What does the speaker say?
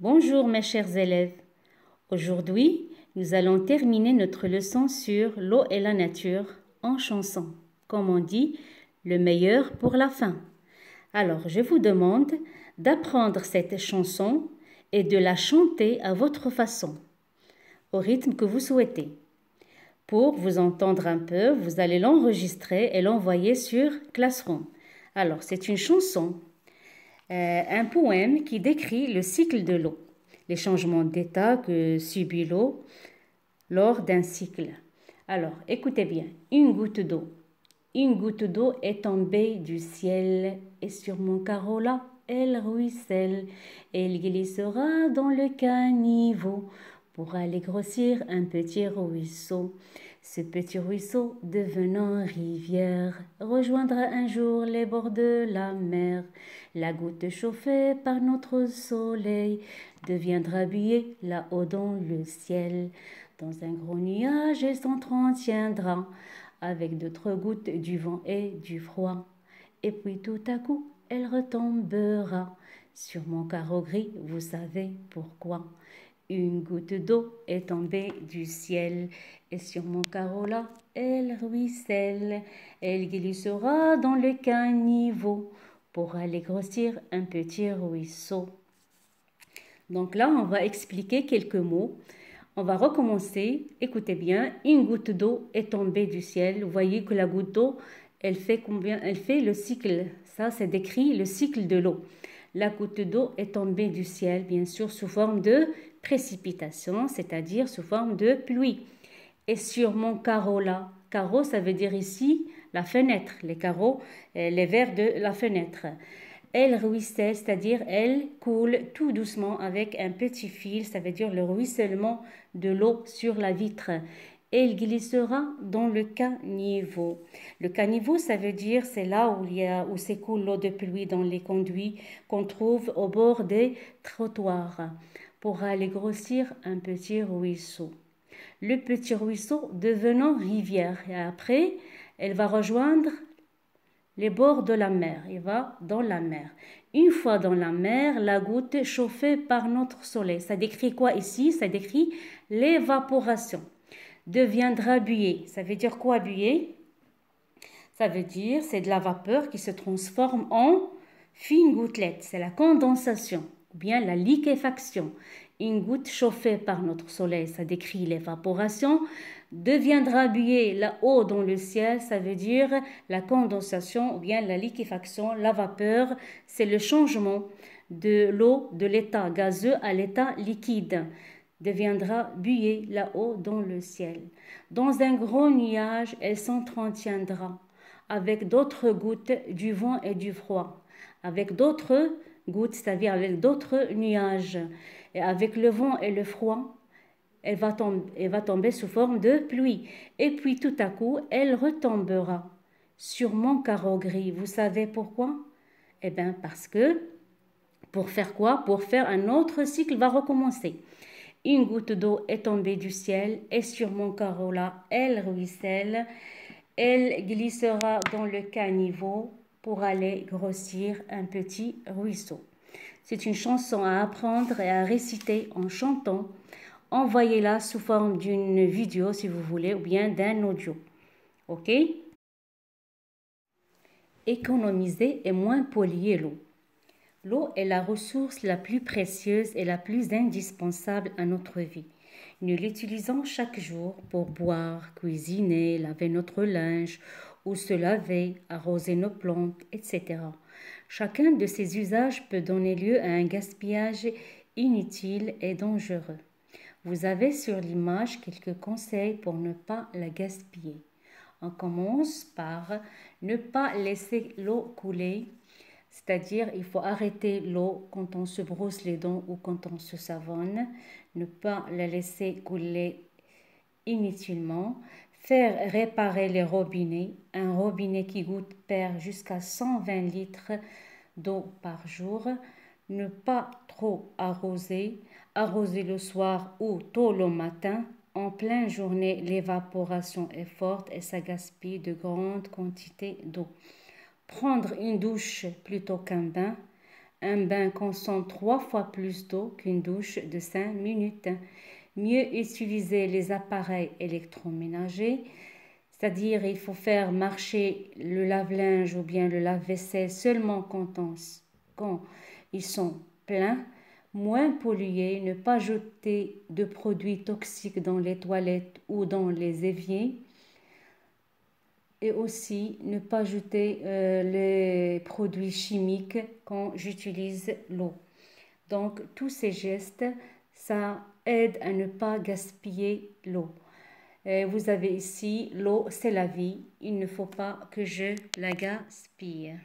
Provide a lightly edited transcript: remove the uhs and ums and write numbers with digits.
Bonjour mes chers élèves. Aujourd'hui, nous allons terminer notre leçon sur l'eau et la nature en chanson. Comme on dit, le meilleur pour la fin. Alors, je vous demande d'apprendre cette chanson et de la chanter à votre façon, au rythme que vous souhaitez. Pour vous entendre un peu, vous allez l'enregistrer et l'envoyer sur Classroom. Alors, c'est une chanson, un poème qui décrit le cycle de l'eau, les changements d'état que subit l'eau lors d'un cycle. Alors, écoutez bien, une goutte d'eau. Une goutte d'eau est tombée du ciel et sur mon carreau là, elle ruisselle. Elle glissera dans le caniveau pour aller grossir un petit ruisseau. Ce petit ruisseau, devenant rivière, rejoindra un jour les bords de la mer. La goutte chauffée par notre soleil deviendra buée là-haut dans le ciel. Dans un gros nuage, elle s'entretiendra avec d'autres gouttes du vent et du froid. Et puis tout à coup, elle retombera sur mon carreau gris, vous savez pourquoi. Une goutte d'eau est tombée du ciel et sur mon carreau là, elle ruisselle. Elle glissera dans le caniveau pour aller grossir un petit ruisseau. Donc là, on va expliquer quelques mots. On va recommencer. Écoutez bien, une goutte d'eau est tombée du ciel. Vous voyez que la goutte d'eau, elle fait combien? Elle fait le cycle. Ça, c'est décrit le cycle de l'eau. La goutte d'eau est tombée du ciel, bien sûr, sous forme de précipitation, c'est-à-dire sous forme de pluie. Et sur mon carreau là, carreau, ça veut dire ici la fenêtre, les carreaux, les verres de la fenêtre. Elle ruisselle, c'est-à-dire elle coule tout doucement avec un petit fil, ça veut dire le ruissellement de l'eau sur la vitre. Elle glissera dans le caniveau. Le caniveau, ça veut dire c'est là où s'écoule l'eau de pluie dans les conduits qu'on trouve au bord des trottoirs pour aller grossir un petit ruisseau. Le petit ruisseau devenant rivière et après, elle va rejoindre les bords de la mer, il va dans la mer. Une fois dans la mer, la goutte chauffée par notre soleil. Ça décrit quoi ici? Ça décrit l'évaporation. Deviendra buée. Ça veut dire quoi buée? Ça veut dire c'est de la vapeur qui se transforme en fine gouttelette. C'est la condensation ou bien la liquéfaction. Une goutte chauffée par notre soleil, ça décrit l'évaporation, deviendra buée là-haut dans le ciel, ça veut dire la condensation ou bien la liquéfaction, la vapeur, c'est le changement de l'eau de l'état gazeux à l'état liquide, deviendra buée là-haut dans le ciel. Dans un gros nuage, elle s'entretiendra avec d'autres gouttes du vent et du froid, avec d'autres gouttes, c'est-à-dire avec d'autres nuages. Et avec le vent et le froid, elle va tomber sous forme de pluie. Et puis tout à coup, elle retombera sur mon carreau gris. Vous savez pourquoi? Eh bien parce que, pour faire quoi? Pour faire un autre cycle va recommencer. Une goutte d'eau est tombée du ciel et sur mon carreau là, elle ruisselle. Elle glissera dans le caniveau pour aller grossir un petit ruisseau. C'est une chanson à apprendre et à réciter en chantant. Envoyez-la sous forme d'une vidéo si vous voulez ou bien d'un audio. Ok? Économiser et moins polluer l'eau. L'eau est la ressource la plus précieuse et la plus indispensable à notre vie. Nous l'utilisons chaque jour pour boire, cuisiner, laver notre linge ou se laver, arroser nos plantes, etc. Chacun de ces usages peut donner lieu à un gaspillage inutile et dangereux. Vous avez sur l'image quelques conseils pour ne pas la gaspiller. On commence par ne pas laisser l'eau couler, c'est-à-dire il faut arrêter l'eau quand on se brosse les dents ou quand on se savonne, ne pas la laisser couler inutilement, faire réparer les robinets. Un robinet qui perd jusqu'à 120 litres d'eau par jour. Ne pas trop arroser, arroser le soir ou tôt le matin. En pleine journée, l'évaporation est forte et ça gaspille de grandes quantités d'eau. Prendre une douche plutôt qu'un bain. un bain consomme 3 fois plus d'eau qu'une douche de 5 minutes. Mieux utiliser les appareils électroménagers, c'est-à-dire il faut faire marcher le lave-linge ou bien le lave-vaisselle seulement quand ils sont pleins. Moins polluer, ne pas jeter de produits toxiques dans les toilettes ou dans les éviers. Et aussi ne pas jeter les produits chimiques quand j'utilise l'eau. Donc tous ces gestes, ça aide à ne pas gaspiller l'eau. Vous avez ici, l'eau c'est la vie, il ne faut pas que je la gaspille.